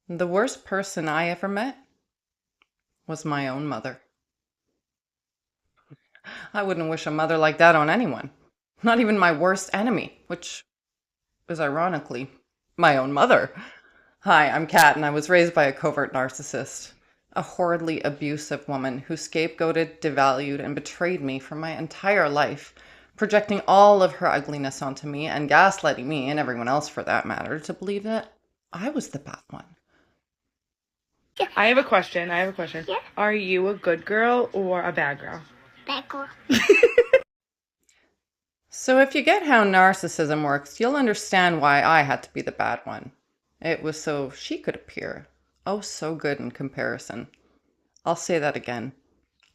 The worst person I ever met was my own mother. I wouldn't wish a mother like that on anyone, not even my worst enemy, which is ironically my own mother. Hi, I'm Kat, and I was raised by a covert narcissist, a horridly abusive woman who scapegoated, devalued, and betrayed me for my entire life, projecting all of her ugliness onto me and gaslighting me, and everyone else for that matter, to believe that I was the bad one. I have a question. Yeah. Are you a good girl or a bad girl? Bad girl. So if you get how narcissism works, you'll understand why I had to be the bad one. It was so she could appear, oh so good in comparison. I'll say that again.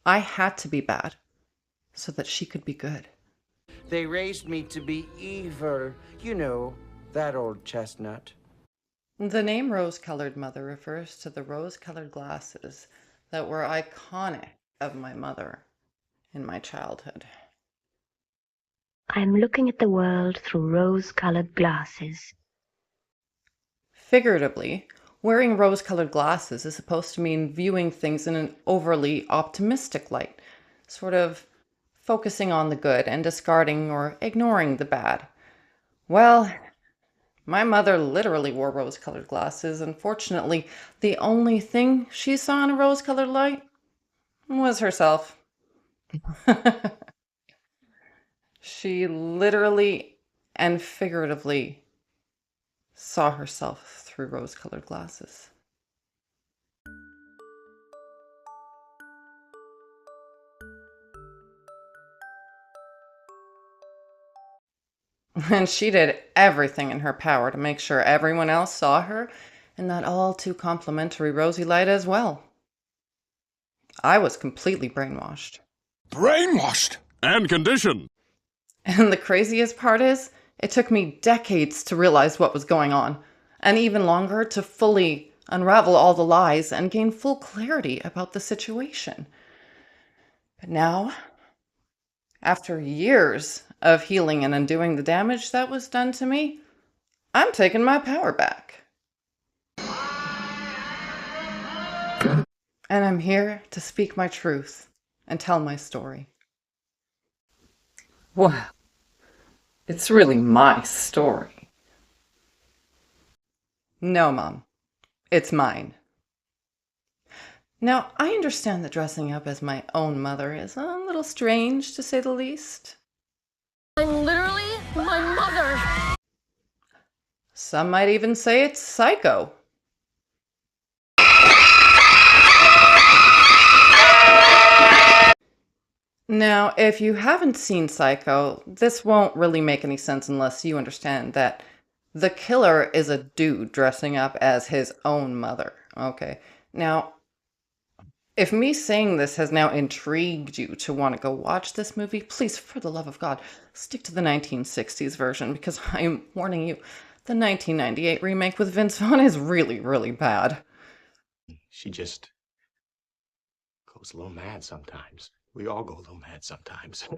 I had to be bad so that she could be good. They raised me to be evil. You know, that old chestnut. The name Rose-Colored Mother refers to the rose-colored glasses that were iconic of my mother in my childhood. I'm looking at the world through rose-colored glasses. Figuratively, wearing rose-colored glasses is supposed to mean viewing things in an overly optimistic light, sort of focusing on the good and discarding or ignoring the bad. Well, my mother literally wore rose-colored glasses. Unfortunately, the only thing she saw in a rose-colored light was herself. She literally and figuratively saw herself through rose-colored glasses. And she did everything in her power to make sure everyone else saw her in that all too complimentary rosy light as well. I was completely brainwashed. Brainwashed and conditioned. And the craziest part is, it took me decades to realize what was going on, and even longer to fully unravel all the lies and gain full clarity about the situation. But now, after years of healing and undoing the damage that was done to me, I'm taking my power back. And I'm here to speak my truth and tell my story. Well, it's really my story. No, Mom, it's mine. Now, I understand that dressing up as my own mother is a little strange, to say the least. I'm literally my mother. Some might even say it's psycho. Now, if you haven't seen Psycho, this won't really make any sense unless you understand that the killer is a dude dressing up as his own mother. Okay, now, if me saying this has now intrigued you to want to go watch this movie, please, for the love of God, stick to the 1960s version, because I am warning you, the 1998 remake with Vince Vaughn is really, really bad. She just goes a little mad sometimes. We all go a little mad sometimes.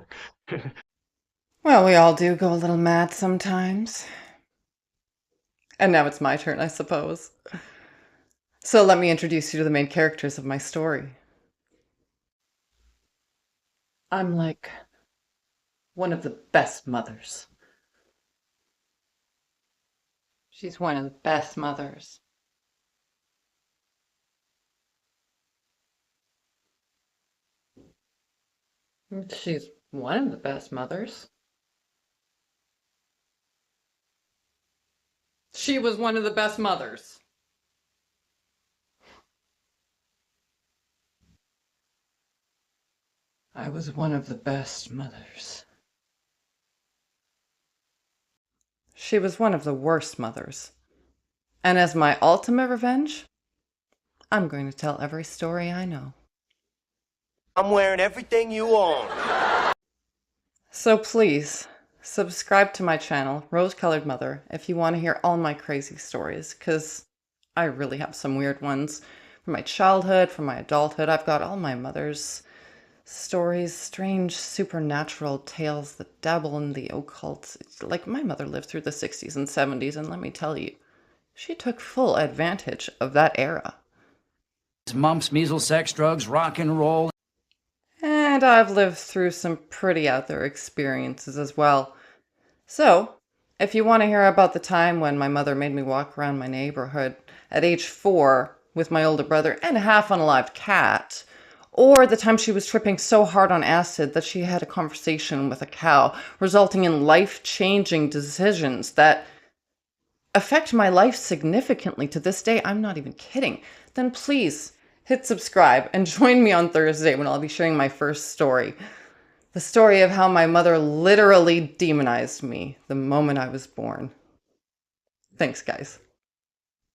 Well, we all do go a little mad sometimes. And now it's my turn, I suppose. So let me introduce you to the main characters of my story. I'm like one of the best mothers. She's one of the best mothers. She's one of the best mothers. She was one of the best mothers. I was one of the best mothers. She was one of the worst mothers. And as my ultimate revenge, I'm going to tell every story I know. I'm wearing everything you own. So please, subscribe to my channel, Rose Colored Mother, if you want to hear all my crazy stories, because I really have some weird ones. From my childhood, from my adulthood, I've got all my mother's stories, strange supernatural tales that dabble in the occult. It's like my mother lived through the 60s and 70s, and let me tell you, she took full advantage of that era. Mumps, measles, sex, drugs, rock and roll. And I've lived through some pretty out there experiences as well. So, if you want to hear about the time when my mother made me walk around my neighborhood at age 4 with my older brother and a half unalived cat, or the time she was tripping so hard on acid that she had a conversation with a cow, resulting in life-changing decisions that affect my life significantly to this day, I'm not even kidding, then please hit subscribe and join me on Thursday when I'll be sharing my first story. The story of how my mother literally demonized me the moment I was born. Thanks, guys.